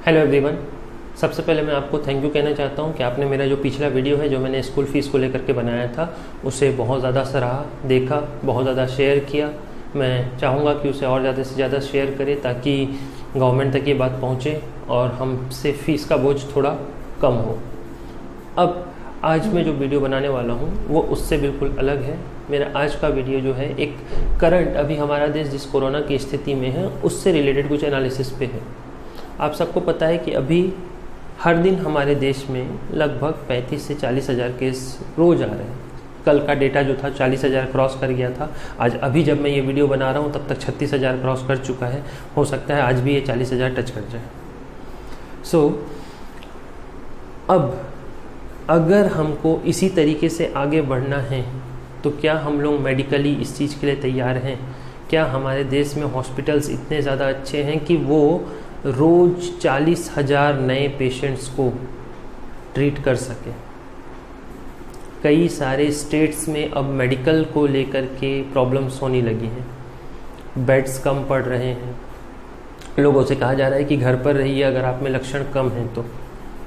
Hello everyone. सबसे पहले मैं आपको थैंक यू कहना चाहता हूं कि आपने मेरा जो पिछला वीडियो है जो मैंने स्कूल फीस को लेकर के बनाया था उसे बहुत ज़्यादा सराहा, देखा, बहुत ज़्यादा शेयर किया। मैं चाहूँगा कि उसे और ज़्यादा से ज़्यादा शेयर करें ताकि गवर्नमेंट तक ये बात पहुँचे और हमसे फ़ीस का बोझ थोड़ा कम हो। अब आज मैं जो वीडियो बनाने वाला हूँ वो उससे बिल्कुल अलग है। मेरा आज का वीडियो जो है एक करंट अभी हमारा देश जिस कोरोना की स्थिति में है उससे रिलेटेड कुछ एनालिसिस पे है। आप सबको पता है कि अभी हर दिन हमारे देश में लगभग 35 से 40 हज़ार केस रोज़ आ रहे हैं। कल का डेटा जो था 40 हज़ार क्रॉस कर गया था। आज अभी जब मैं ये वीडियो बना रहा हूँ तब तक 36 हज़ार क्रॉस कर चुका है। हो सकता है आज भी ये 40 हज़ार टच कर जाए। अब अगर हमको इसी तरीके से आगे बढ़ना है तो क्या हम लोग मेडिकली इस चीज़ के लिए तैयार हैं? क्या हमारे देश में हॉस्पिटल्स इतने ज़्यादा अच्छे हैं कि वो रोज़ 40 हज़ार नए पेशेंट्स को ट्रीट कर सके? कई सारे स्टेट्स में अब मेडिकल को लेकर के प्रॉब्लम्स होने लगी हैं। बेड्स कम पड़ रहे हैं। लोगों से कहा जा रहा है कि घर पर रहिए, अगर आप में लक्षण कम हैं तो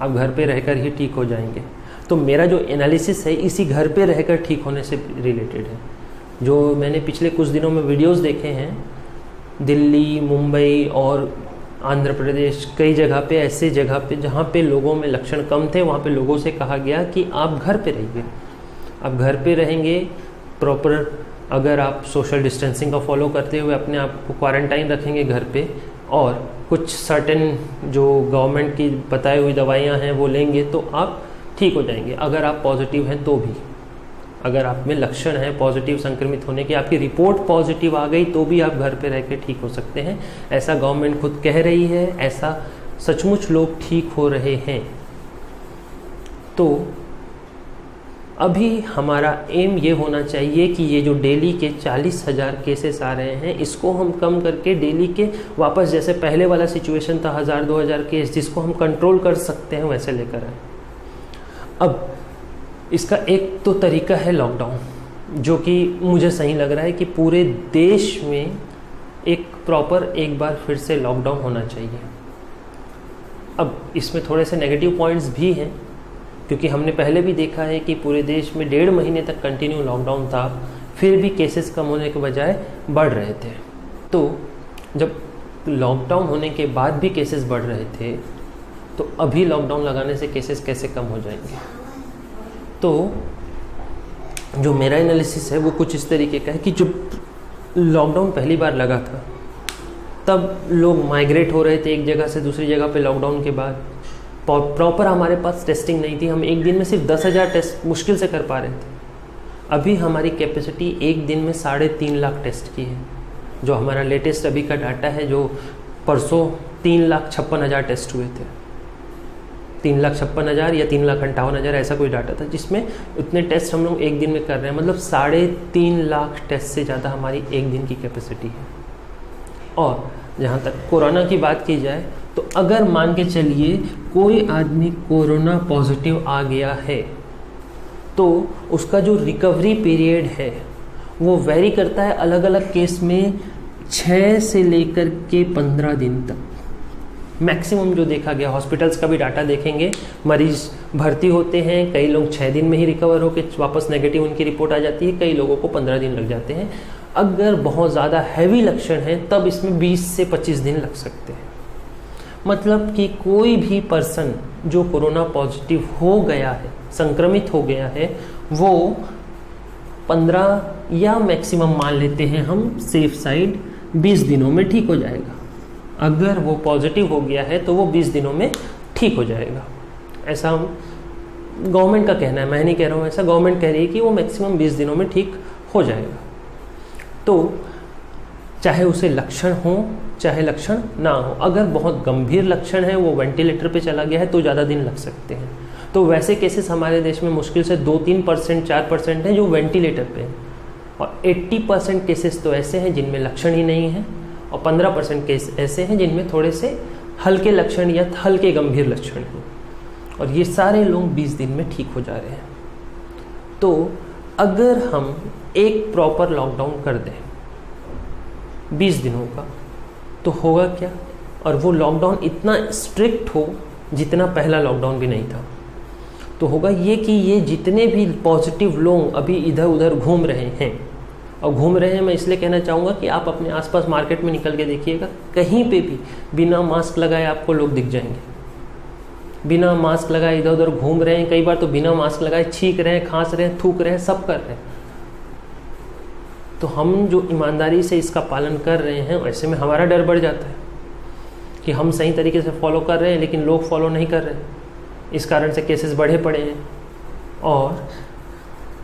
आप घर पे रहकर ही ठीक हो जाएंगे। तो मेरा जो एनालिसिस है इसी घर पे रहकर ठीक होने से रिलेटेड है। जो मैंने पिछले कुछ दिनों में वीडियोस देखे हैं, दिल्ली, मुंबई और आंध्र प्रदेश, कई जगह पे ऐसे जगह पे जहाँ पे लोगों में लक्षण कम थे वहाँ पे लोगों से कहा गया कि आप घर पे रहिए। आप घर पे रहेंगे प्रॉपर, अगर आप सोशल डिस्टेंसिंग का फॉलो करते हुए अपने आप को क्वारंटाइन रखेंगे घर पे और कुछ सर्टेन जो गवर्नमेंट की बताई हुई दवाइयाँ हैं वो लेंगे तो आप ठीक हो जाएंगे। अगर आप पॉजिटिव हैं तो भी, अगर आप में लक्षण है पॉजिटिव संक्रमित होने की, आपकी रिपोर्ट पॉजिटिव आ गई तो भी आप घर पे रह के ठीक हो सकते हैं। ऐसा गवर्नमेंट खुद कह रही है, ऐसा सचमुच लोग ठीक हो रहे हैं। तो अभी हमारा एम ये होना चाहिए कि ये जो डेली के 40 हज़ार केसेस आ रहे हैं इसको हम कम करके डेली के वापस जैसे पहले वाला सिचुएशन था 1000-2000 केस जिसको हम कंट्रोल कर सकते हैं वैसे लेकर आए। अब इसका एक तो तरीका है लॉकडाउन, जो कि मुझे सही लग रहा है कि पूरे देश में एक प्रॉपर एक बार फिर से लॉकडाउन होना चाहिए। अब इसमें थोड़े से नेगेटिव पॉइंट्स भी हैं क्योंकि हमने पहले भी देखा है कि पूरे देश में 1.5 महीने तक कंटिन्यू लॉकडाउन था, फिर भी केसेस कम होने के बजाय बढ़ रहे थे। तो जब लॉकडाउन होने के बाद भी केसेस बढ़ रहे थे तो अभी लॉकडाउन लगाने से केसेस कैसे कम हो जाएंगे? तो जो मेरा एनालिसिस है वो कुछ इस तरीके का है कि जब लॉकडाउन पहली बार लगा था तब लोग माइग्रेट हो रहे थे एक जगह से दूसरी जगह पे। लॉकडाउन के बाद प्रॉपर हमारे पास टेस्टिंग नहीं थी। हम एक दिन में सिर्फ 10,000 टेस्ट मुश्किल से कर पा रहे थे। अभी हमारी कैपेसिटी एक दिन में 3.5 लाख टेस्ट की है। जो हमारा लेटेस्ट अभी का डाटा है, जो परसों 3,56,000 टेस्ट हुए थे। 3,56,000 या 3,58,000 ऐसा कोई डाटा था जिसमें उतने टेस्ट हम लोग एक दिन में कर रहे हैं। मतलब 3.5 लाख टेस्ट से ज़्यादा हमारी एक दिन की कैपेसिटी है। और जहाँ तक कोरोना की बात की जाए तो अगर मान के चलिए कोई आदमी कोरोना पॉजिटिव आ गया है तो उसका जो रिकवरी पीरियड है वो वेरी करता है अलग अलग केस में 6 से लेकर के 15 दिन तक मैक्सिमम जो देखा गया। हॉस्पिटल्स का भी डाटा देखेंगे, मरीज भर्ती होते हैं, कई लोग 6 दिन में ही रिकवर होकर वापस नेगेटिव उनकी रिपोर्ट आ जाती है, कई लोगों को 15 दिन लग जाते हैं। अगर बहुत ज़्यादा हैवी लक्षण है तब इसमें 20 से 25 दिन लग सकते हैं। मतलब कि कोई भी पर्सन जो कोरोना पॉजिटिव हो गया है, संक्रमित हो गया है, वो 15 या मैक्सिमम मान लेते हैं हम सेफ साइड 20 दिनों में ठीक हो जाएगा। अगर वो पॉजिटिव हो गया है तो वो 20 दिनों में ठीक हो जाएगा। ऐसा गवर्नमेंट का कहना है, मैं नहीं कह रहा हूँ, ऐसा गवर्नमेंट कह रही है कि वो मैक्सिमम 20 दिनों में ठीक हो जाएगा। तो चाहे उसे लक्षण हो चाहे लक्षण ना हो, अगर बहुत गंभीर लक्षण है, वो वेंटिलेटर पे चला गया है तो ज़्यादा दिन लग सकते हैं। तो वैसे केसेस हमारे देश में मुश्किल से 2-3%, 4% हैं जो वेंटिलेटर पे हैं, और 80% केसेस तो ऐसे हैं जिनमें लक्षण ही नहीं है, और 15% केस ऐसे हैं जिनमें थोड़े से हल्के लक्षण या हल्के गंभीर लक्षण हैं, और ये सारे लोग 20 दिन में ठीक हो जा रहे हैं। तो अगर हम एक प्रॉपर लॉकडाउन कर दें 20 दिनों का तो होगा क्या? और वो लॉकडाउन इतना स्ट्रिक्ट हो जितना पहला लॉकडाउन भी नहीं था, तो होगा ये कि ये जितने भी पॉजिटिव लोग अभी इधर उधर घूम रहे हैं, और घूम रहे हैं मैं इसलिए कहना चाहूँगा कि आप अपने आसपास मार्केट में निकल के देखिएगा, कहीं पे भी बिना मास्क लगाए आपको लोग दिख जाएंगे। बिना मास्क लगाए इधर उधर घूम रहे हैं, कई बार तो बिना मास्क लगाए छींक रहे हैं, खांस रहे हैं, थूक रहे हैं, सब कर रहे हैं। तो हम जो ईमानदारी से इसका पालन कर रहे हैं, ऐसे में हमारा डर बढ़ जाता है कि हम सही तरीके से फॉलो कर रहे हैं लेकिन लोग फॉलो नहीं कर रहे हैं। इस कारण से केसेस बढ़े पड़े हैं, और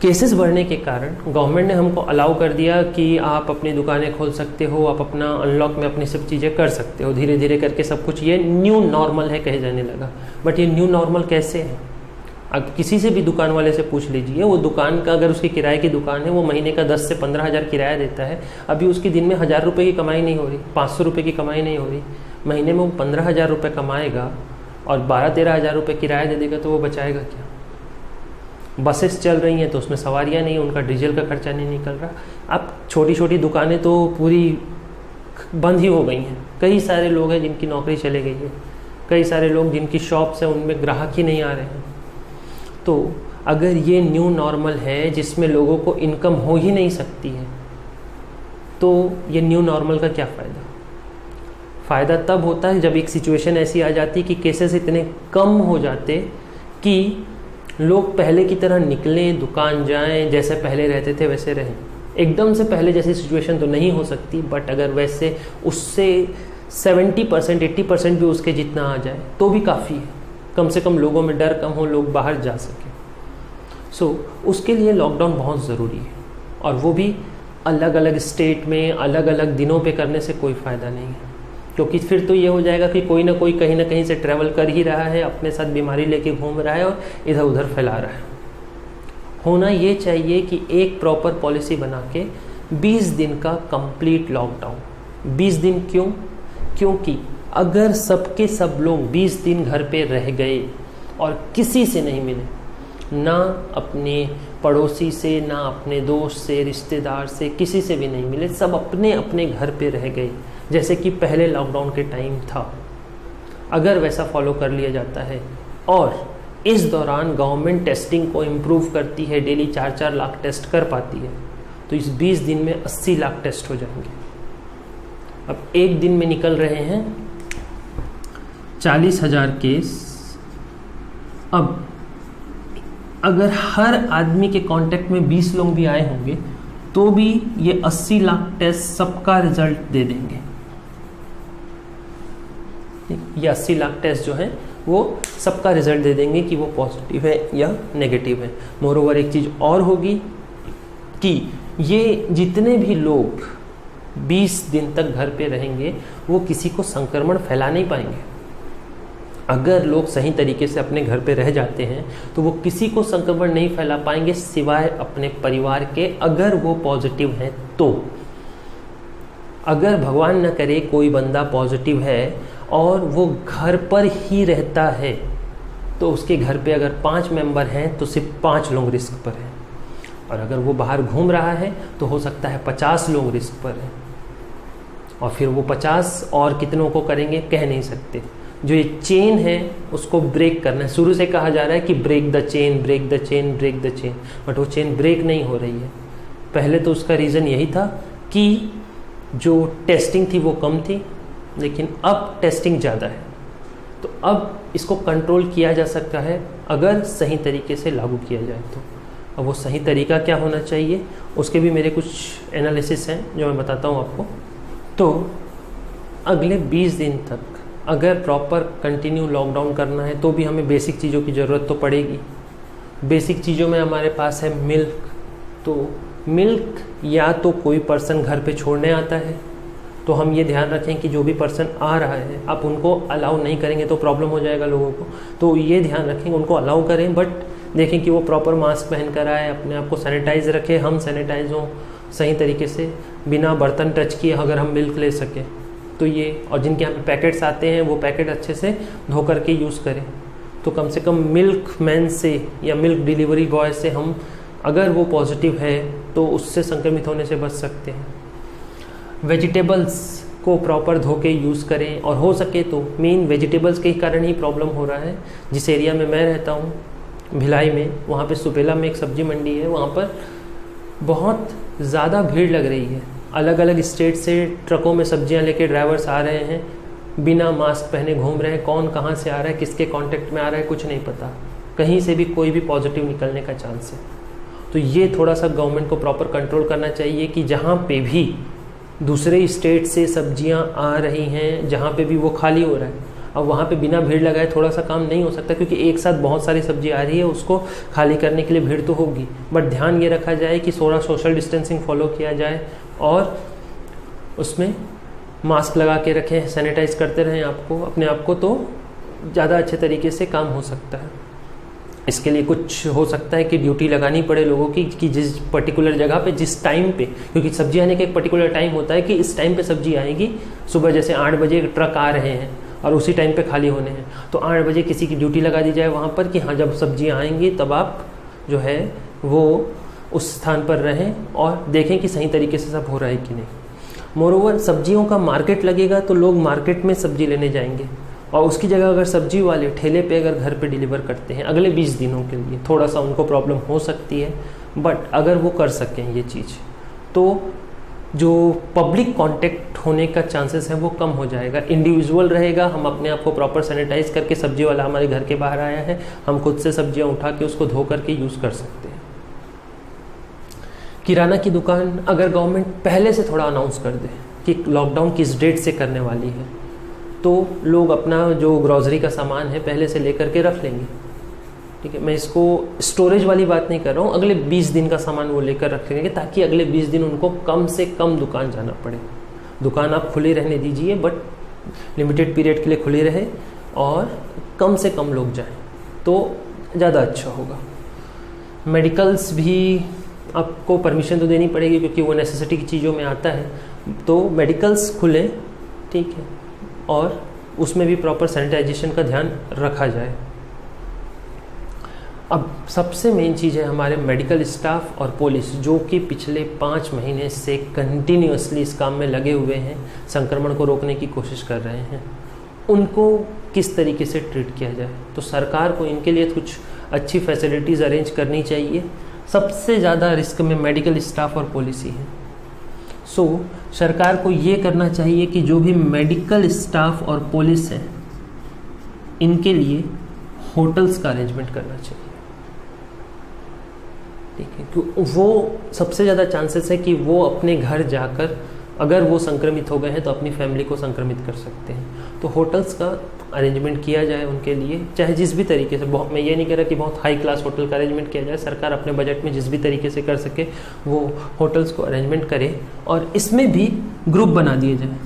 केसेस बढ़ने के कारण गवर्नमेंट ने हमको अलाउ कर दिया कि आप अपनी दुकानें खोल सकते हो, आप अपना अनलॉक में अपनी सब चीज़ें कर सकते हो, धीरे धीरे करके सब कुछ। ये न्यू नॉर्मल है कहे जाने लगा, बट ये न्यू नॉर्मल कैसे है? अब किसी से भी दुकान वाले से पूछ लीजिए, वो दुकान का अगर उसकी किराए की दुकान है, वो महीने का 10 से 15 हज़ार किराया देता है, अभी उसकी दिन में 1000 रुपये की कमाई नहीं हो रही, 500 रुपये की कमाई नहीं हो रही, महीने में वो 15,000 रुपये कमाएगा और 12-13 हज़ार रुपये किराया दे देगा, तो वो बचाएगा क्या? बसेस चल रही हैं तो उसमें सवारियां नहीं, उनका डीजल का खर्चा नहीं निकल रहा। अब छोटी छोटी दुकानें तो पूरी बंद ही हो गई हैं, कई सारे लोग हैं जिनकी नौकरी चले गई है, कई सारे लोग जिनकी शॉप्स हैं उनमें ग्राहक ही नहीं आ रहे हैं। तो अगर ये न्यू नॉर्मल है जिसमें लोगों को इनकम हो ही नहीं सकती है, तो ये न्यू नॉर्मल का क्या फ़ायदा? फ़ायदा तब होता है जब एक सिचुएशन ऐसी आ जाती है कि केसेस इतने कम हो जाते कि लोग पहले की तरह निकलें, दुकान जाएं, जैसे पहले रहते थे वैसे रहें। एकदम से पहले जैसी सिचुएशन तो नहीं हो सकती, बट अगर वैसे उससे 70% 80% भी उसके जितना आ जाए तो भी काफ़ी है। कम से कम लोगों में डर कम हो, लोग बाहर जा सकें। उसके लिए लॉकडाउन बहुत ज़रूरी है, और वो भी अलग अलग स्टेट में अलग अलग दिनों पे करने से कोई फ़ायदा नहीं है, क्योंकि फिर तो ये हो जाएगा कि कोई ना कोई कहीं ना कहीं से ट्रैवल कर ही रहा है, अपने साथ बीमारी लेके घूम रहा है और इधर उधर फैला रहा है। होना ये चाहिए कि एक प्रॉपर पॉलिसी बना के 20 दिन का कंप्लीट लॉकडाउन। 20 दिन क्यों? क्योंकि अगर सबके सब लोग 20 दिन घर पे रह गए और किसी से नहीं मिले, ना अपने पड़ोसी से, ना अपने दोस्त से, रिश्तेदार से, किसी से भी नहीं मिले, सब अपने अपने घर पे रह गए जैसे कि पहले लॉकडाउन के टाइम था, अगर वैसा फॉलो कर लिया जाता है और इस दौरान गवर्नमेंट टेस्टिंग को इम्प्रूव करती है, डेली 4-4 लाख टेस्ट कर पाती है, तो इस 20 दिन में 80 लाख टेस्ट हो जाएंगे। अब एक दिन में निकल रहे हैं 40,000 केस। अब अगर हर आदमी के कांटेक्ट में 20 लोग भी आए होंगे तो भी ये 80 लाख टेस्ट सबका रिजल्ट दे देंगे। ये 80 लाख टेस्ट जो है वो सबका रिजल्ट दे देंगे कि वो पॉजिटिव है या नेगेटिव है। मोरोवर एक चीज़ और होगी कि ये जितने भी लोग 20 दिन तक घर पे रहेंगे वो किसी को संक्रमण फैला नहीं पाएंगे। अगर लोग सही तरीके से अपने घर पे रह जाते हैं तो वो किसी को संक्रमण नहीं फैला पाएंगे सिवाय अपने परिवार के, अगर वो पॉजिटिव हैं तो। अगर भगवान न करे कोई बंदा पॉजिटिव है और वो घर पर ही रहता है तो उसके घर पे अगर 5 मेंबर हैं तो सिर्फ 5 लोग रिस्क पर हैं, और अगर वो बाहर घूम रहा है तो हो सकता है 50 लोग रिस्क पर हैं, और फिर वो 50 और कितनों को करेंगे कह नहीं सकते। जो ये चेन है उसको ब्रेक करना है। शुरू से कहा जा रहा है कि break the chain, break the chain, break the chain, but वो चेन ब्रेक नहीं हो रही है। पहले तो उसका रीज़न यही था कि जो टेस्टिंग थी वो कम थी, लेकिन अब टेस्टिंग ज़्यादा है, तो अब इसको कंट्रोल किया जा सकता है अगर सही तरीके से लागू किया जाए तो। अब वो सही तरीका क्या होना चाहिए उसके भी मेरे कुछ एनालिसिस हैं जो मैं बताता हूँ आपको। तो अगले 20 दिन तक अगर प्रॉपर कंटिन्यू लॉकडाउन करना है तो भी हमें बेसिक चीज़ों की ज़रूरत तो पड़ेगी। बेसिक चीज़ों में हमारे पास है मिल्क, तो मिल्क या तो कोई पर्सन घर पे छोड़ने आता है तो हम ये ध्यान रखें कि जो भी पर्सन आ रहा है आप उनको अलाउ नहीं करेंगे तो प्रॉब्लम हो जाएगा लोगों को, तो ये ध्यान रखें उनको अलाउ करें, बट देखें कि वो प्रॉपर मास्क पहन कर आए, अपने आप को सैनिटाइज रखें, हम सैनिटाइज हों सही तरीके से, बिना बर्तन टच किए अगर हम मिल्क ले सकें तो ये, और जिनके यहाँ पे पैकेट्स आते हैं वो पैकेट अच्छे से धो करके यूज़ करें। तो कम से कम मिल्क मैन से या मिल्क डिलीवरी बॉय से हम अगर वो पॉजिटिव है तो उससे संक्रमित होने से बच सकते हैं। वेजिटेबल्स को प्रॉपर धो के यूज़ करें, और हो सके तो मेन वेजिटेबल्स के कारण ही प्रॉब्लम हो रहा है। जिस एरिया में मैं रहता हूँ भिलाई में, वहाँ पे सुपेला में एक सब्जी मंडी है, वहाँ पर बहुत ज़्यादा भीड़ लग रही है। अलग अलग स्टेट से ट्रकों में सब्जियाँ लेके ड्राइवर्स आ रहे हैं, बिना मास्क पहने घूम रहे हैं। कौन कहाँ से आ रहा है, किसके कांटेक्ट में आ रहा है, कुछ नहीं पता। कहीं से भी कोई भी पॉजिटिव निकलने का चांस है। तो ये थोड़ा सा गवर्नमेंट को प्रॉपर कंट्रोल करना चाहिए कि जहाँ पे भी दूसरे स्टेट से सब्जियां आ रही हैं, जहाँ पे भी वो खाली हो रहा है, अब वहाँ पे बिना भीड़ लगाए थोड़ा सा काम नहीं हो सकता, क्योंकि एक साथ बहुत सारी सब्जी आ रही है, उसको खाली करने के लिए भीड़ तो होगी। बट ध्यान ये रखा जाए कि थोड़ा सोशल डिस्टेंसिंग फॉलो किया जाए और उसमें मास्क लगा के रखें, सैनिटाइज करते रहें अपने आप को, तो ज़्यादा अच्छे तरीके से काम हो सकता है। इसके लिए कुछ हो सकता है कि ड्यूटी लगानी पड़े लोगों की कि जिस पर्टिकुलर जगह पे जिस टाइम पे, क्योंकि सब्जी आने का एक पर्टिकुलर टाइम होता है कि इस टाइम पे सब्जी आएगी। सुबह जैसे 8 बजे ट्रक आ रहे हैं और उसी टाइम पे खाली होने हैं, तो 8 बजे किसी की ड्यूटी लगा दी जाए वहाँ पर कि हाँ जब सब्जियाँ आएंगी तब आप जो है वो उस स्थान पर रहें और देखें कि सही तरीके से सब हो रहा है कि नहीं। मोरोवर सब्जियों का मार्केट लगेगा तो लोग मार्केट में सब्जी लेने जाएंगे, और उसकी जगह अगर सब्जी वाले ठेले पे अगर घर पे डिलीवर करते हैं अगले 20 दिनों के लिए, थोड़ा सा उनको प्रॉब्लम हो सकती है, बट अगर वो कर सकें ये चीज़, तो जो पब्लिक कांटेक्ट होने का चांसेस है वो कम हो जाएगा। इंडिविजुअल रहेगा, हम अपने आप को प्रॉपर सैनिटाइज करके, सब्जी वाला हमारे घर के बाहर आया है, हम खुद से सब्जियां उठा के उसको धो करके यूज़ कर सकते हैं। किराना की दुकान अगर गवर्नमेंट पहले से थोड़ा अनाउंस कर दे कि लॉकडाउन किस डेट से करने वाली है, तो लोग अपना जो ग्रॉसरी का सामान है पहले से लेकर के रख लेंगे। ठीक है, मैं इसको स्टोरेज वाली बात नहीं कर रहा हूँ, अगले 20 दिन का सामान वो लेकर रख लेंगे ताकि अगले 20 दिन उनको कम से कम दुकान जाना पड़े। दुकान आप खुली रहने दीजिए, बट लिमिटेड पीरियड के लिए खुली रहे और कम से कम लोग जाएं तो ज़्यादा अच्छा होगा। मेडिकल्स भी आपको परमिशन तो देनी पड़ेगी क्योंकि वो नेसेसिटी की चीज़ों में आता है, तो मेडिकल्स खुलें, ठीक है, और उसमें भी प्रॉपर सैनिटाइजेशन का ध्यान रखा जाए। अब सबसे मेन चीज़ है हमारे मेडिकल स्टाफ और पुलिस, जो कि पिछले 5 महीने से कंटिन्यूअसली इस काम में लगे हुए हैं, संक्रमण को रोकने की कोशिश कर रहे हैं। उनको किस तरीके से ट्रीट किया जाए, तो सरकार को इनके लिए कुछ अच्छी फैसिलिटीज़ अरेंज करनी चाहिए। सबसे ज़्यादा रिस्क में मेडिकल स्टाफ और पुलिस ही है। सो सरकार को ये करना चाहिए कि जो भी मेडिकल स्टाफ और पुलिस है इनके लिए होटल्स का अरेंजमेंट करना चाहिए। ठीक है, क्योंकि वो सबसे ज़्यादा चांसेस है कि वो अपने घर जाकर अगर वो संक्रमित हो गए हैं तो अपनी फैमिली को संक्रमित कर सकते हैं। तो होटल्स का अरेंजमेंट किया जाए उनके लिए, चाहे जिस भी तरीके से। मैं ये नहीं कह रहा कि बहुत हाई क्लास होटल का अरेंजमेंट किया जाए, सरकार अपने बजट में जिस भी तरीके से कर सके वो होटल्स को अरेंजमेंट करे, और इसमें भी ग्रुप बना दिए जाए।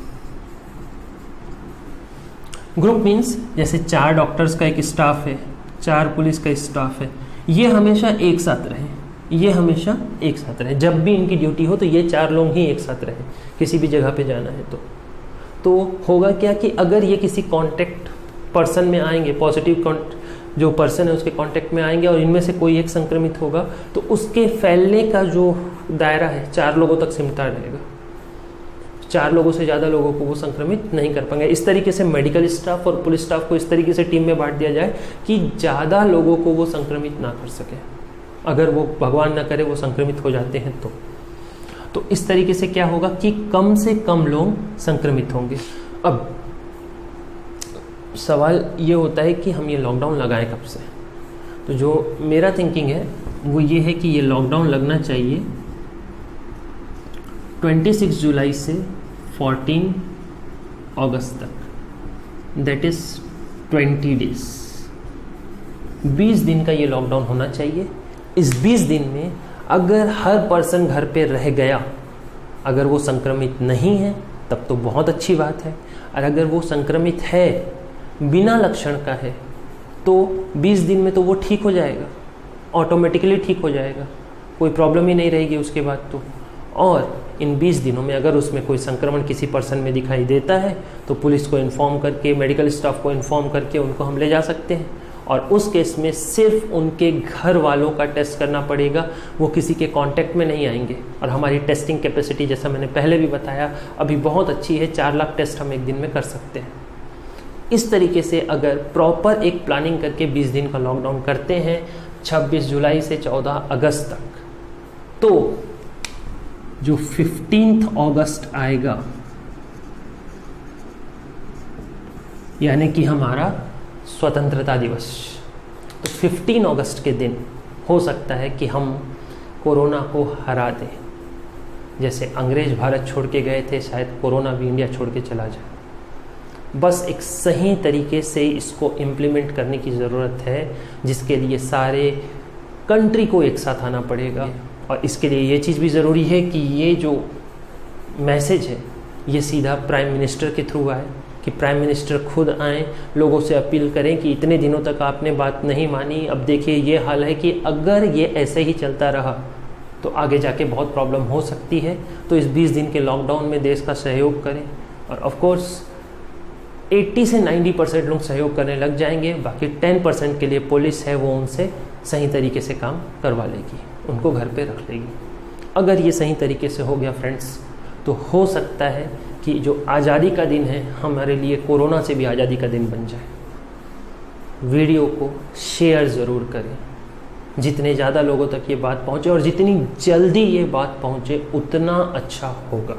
ग्रुप मीन्स जैसे 4 डॉक्टर्स का एक स्टाफ है, 4 पुलिस का स्टाफ है, ये हमेशा एक साथ रहे, ये हमेशा एक साथ रहे। जब भी इनकी ड्यूटी हो तो ये 4 लोग ही एक साथ रहे, किसी भी जगह पे जाना है तो होगा क्या कि अगर ये किसी कांटेक्ट पर्सन में आएंगे, पॉजिटिव जो पर्सन है उसके कांटेक्ट में आएंगे और इनमें से कोई एक संक्रमित होगा, तो उसके फैलने का जो दायरा है 4 लोगों तक सिमटा रहेगा। 4 लोगों से ज़्यादा लोगों को वो संक्रमित नहीं कर पाएंगे। इस तरीके से मेडिकल स्टाफ और पुलिस स्टाफ को इस तरीके से टीम में बांट दिया जाए कि ज़्यादा लोगों को वो संक्रमित ना कर सके। अगर वो भगवान ना करे वो संक्रमित हो जाते हैं तो इस तरीके से क्या होगा कि कम से कम लोग संक्रमित होंगे। अब सवाल ये होता है कि हम ये लॉकडाउन लगाएं कब से। तो जो मेरा थिंकिंग है वो ये है कि ये लॉकडाउन लगना चाहिए 26 जुलाई से 14 अगस्त तक, दैट इज़ 20 डेज। 20 दिन का ये लॉकडाउन होना चाहिए। इस 20 दिन में अगर हर पर्सन घर पे रह गया, अगर वो संक्रमित नहीं है तब तो बहुत अच्छी बात है, और अगर वो संक्रमित है बिना लक्षण का है तो 20 दिन में तो वो ठीक हो जाएगा, ऑटोमेटिकली ठीक हो जाएगा, कोई प्रॉब्लम ही नहीं रहेगी उसके बाद तो। और इन 20 दिनों में अगर उसमें कोई संक्रमण किसी पर्सन में दिखाई देता है तो पुलिस को इन्फॉर्म करके, मेडिकल स्टाफ को इन्फॉर्म करके उनको हम ले जा सकते हैं और उस केस में सिर्फ उनके घर वालों का टेस्ट करना पड़ेगा, वो किसी के कांटेक्ट में नहीं आएंगे। और हमारी टेस्टिंग कैपेसिटी, जैसा मैंने पहले भी बताया, अभी बहुत अच्छी है, 4 लाख टेस्ट हम एक दिन में कर सकते हैं। इस तरीके से अगर प्रॉपर एक प्लानिंग करके 20 दिन का लॉकडाउन करते हैं 26 जुलाई से 14 अगस्त तक, तो जो 15 अगस्त आएगा, यानी कि हमारा स्वतंत्रता दिवस, तो 15 अगस्त के दिन हो सकता है कि हम कोरोना को हरा दें। जैसे अंग्रेज भारत छोड़ के गए थे, शायद कोरोना भी इंडिया छोड़ के चला जाए। बस एक सही तरीके से इसको इम्प्लीमेंट करने की ज़रूरत है, जिसके लिए सारे कंट्री को एक साथ आना पड़ेगा। और इसके लिए ये चीज़ भी ज़रूरी है कि ये जो मैसेज है ये सीधा प्राइम मिनिस्टर के थ्रू आए, कि प्राइम मिनिस्टर खुद आएँ, लोगों से अपील करें कि इतने दिनों तक आपने बात नहीं मानी, अब देखिए ये हाल है कि अगर ये ऐसे ही चलता रहा तो आगे जाके बहुत प्रॉब्लम हो सकती है। तो इस 20 दिन के लॉकडाउन में देश का सहयोग करें। और ऑफ कोर्स 80 से 90% लोग सहयोग करने लग जाएंगे, बाकी 10% के लिए पुलिस है वो उनसे सही तरीके से काम करवा लेगी, उनको घर पे रख लेगी। अगर ये सही तरीके से हो गया फ्रेंड्स, तो हो सकता है कि जो आज़ादी का दिन है हमारे लिए कोरोना से भी आज़ादी का दिन बन जाए। वीडियो को शेयर ज़रूर करें, जितने ज़्यादा लोगों तक ये बात पहुँचे और जितनी जल्दी ये बात पहुँचे उतना अच्छा होगा।